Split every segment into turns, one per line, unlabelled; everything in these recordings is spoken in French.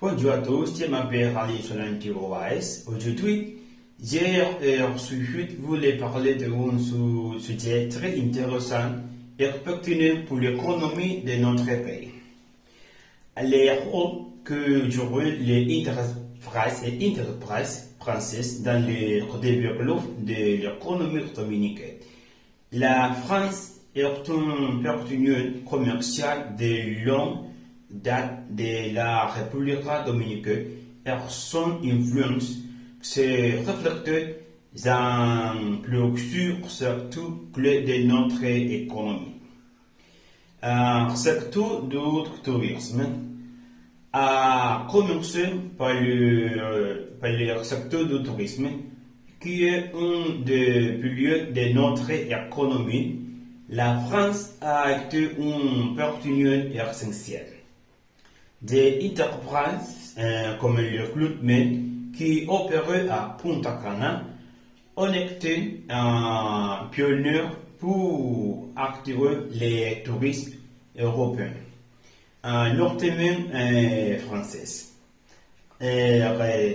Bonjour à tous, je m'appelle Ali Solanti Roaes. Aujourd'hui, j'ai voulu parler de un sujet très intéressant et pertinent pour l'économie de notre pays. Les rôles que jouent les entreprises françaises dans le développement de l'économie dominicaine. La France est un partenaire commercial de longue date de la République dominicaine et son influence se reflète dans plusieurs secteurs clés de notre économie. Secteur du tourisme a commencé par le secteur du tourisme qui est un des piliers de notre économie. La France a été un partenaire essentiel. Des entreprises comme le Club Med qui opérait à Punta Cana ont été un pionnier pour attirer les touristes européens, notamment français,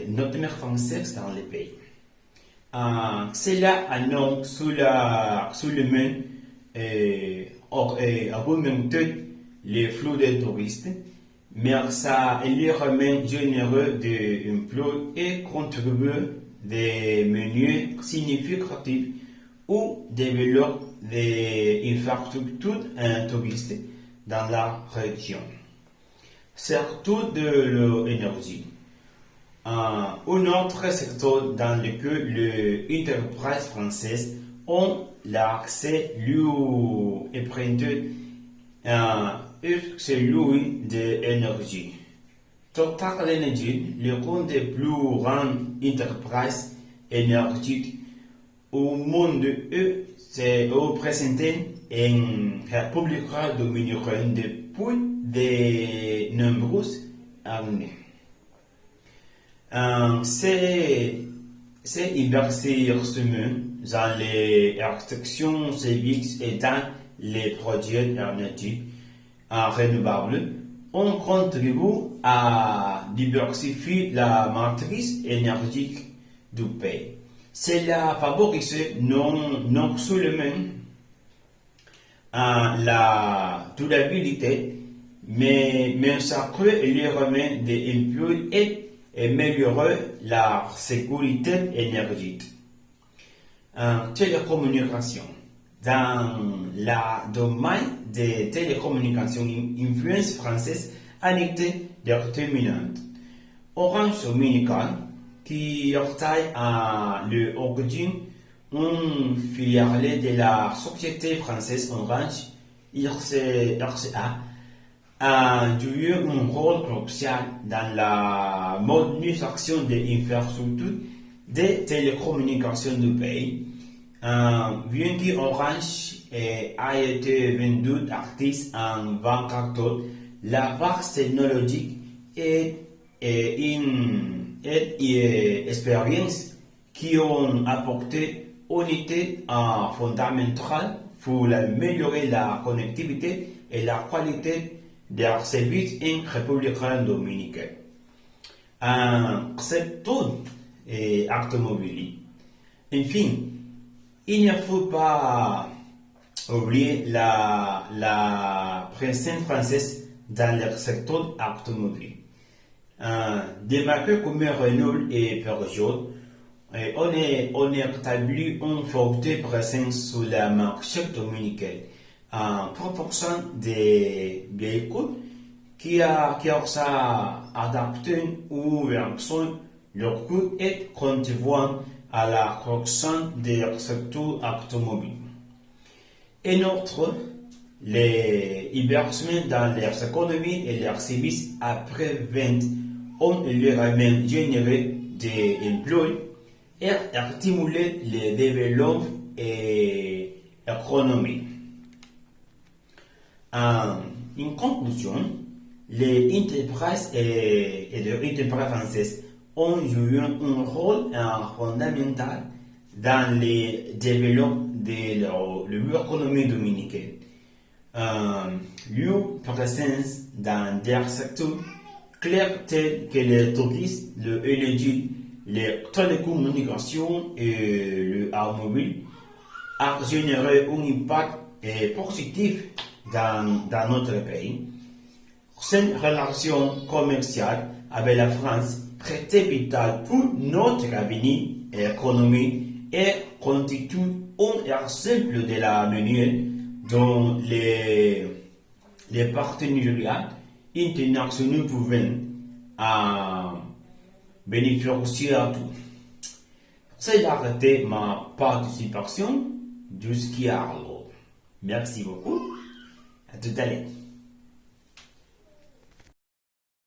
notamment français dans le pays. Cela annonce sous le même augmenter les flux de touristes, mais ça également généré d'emplois et contribué des menus significatifs ou développe des infrastructures touristes dans la région. Surtout de l'énergie. Un autre secteur dans lequel les entreprises françaises ont l'accès celui de l'énergie. Total Energy, l'une des plus grandes entreprises énergétiques au monde, s'est présenté en République dominicaine depuis de nombreuses années. C'est investissements dans les restrictions civiques et dans les projets énergétiques renouvelables ont contribué à diversifier la matrice énergétique du pays. Cela favorise non seulement la durabilité, mais ça crée également des emplois et améliorer la sécurité énergétique. Télécommunications. Dans le domaine des télécommunications, l'influence française a été déterminante. Orange Dominicaine, qui est à l'origine une filiale de la société française Orange RCA, a joué un rôle crucial dans la modernisation des infrastructures des télécommunications du pays. Bien que Orange a été vendu artiste en 24 la base technologique et une expérience qui ont apporté une unité fondamentale pour améliorer la connectivité et la qualité des services en République dominicaine. Secteur automobile. Enfin, il ne faut pas oublier la présence française dans le secteur automobile. Des marques comme Renault et Peugeot, on a établi une forte présence sur le marché dominicain en proportion des véhicules qui s'adaptent aux versions leur coût et contribuant à la croissance des secteurs automobiles. Et notre, les investissements dans les économies et les services après-vente ont également généré des emplois et stimulé le développement économique. En conclusion, les entreprises et les entreprises françaises ont joué un rôle fondamental dans le développement de l'économie dominicaine. Leur présence dans des secteurs clairs tels que les touristes, l'étude, les télécommunications et le art mobile a généré un impact positif dans notre pays. Cette relation commerciale avec la France très vitale pour notre avenir économique et constitue un exemple de la manière dont les partenariats internationaux peuvent bénéficier à tout. C'est arrêté ma participation jusqu'à alors. Merci beaucoup. À tout à l'heure.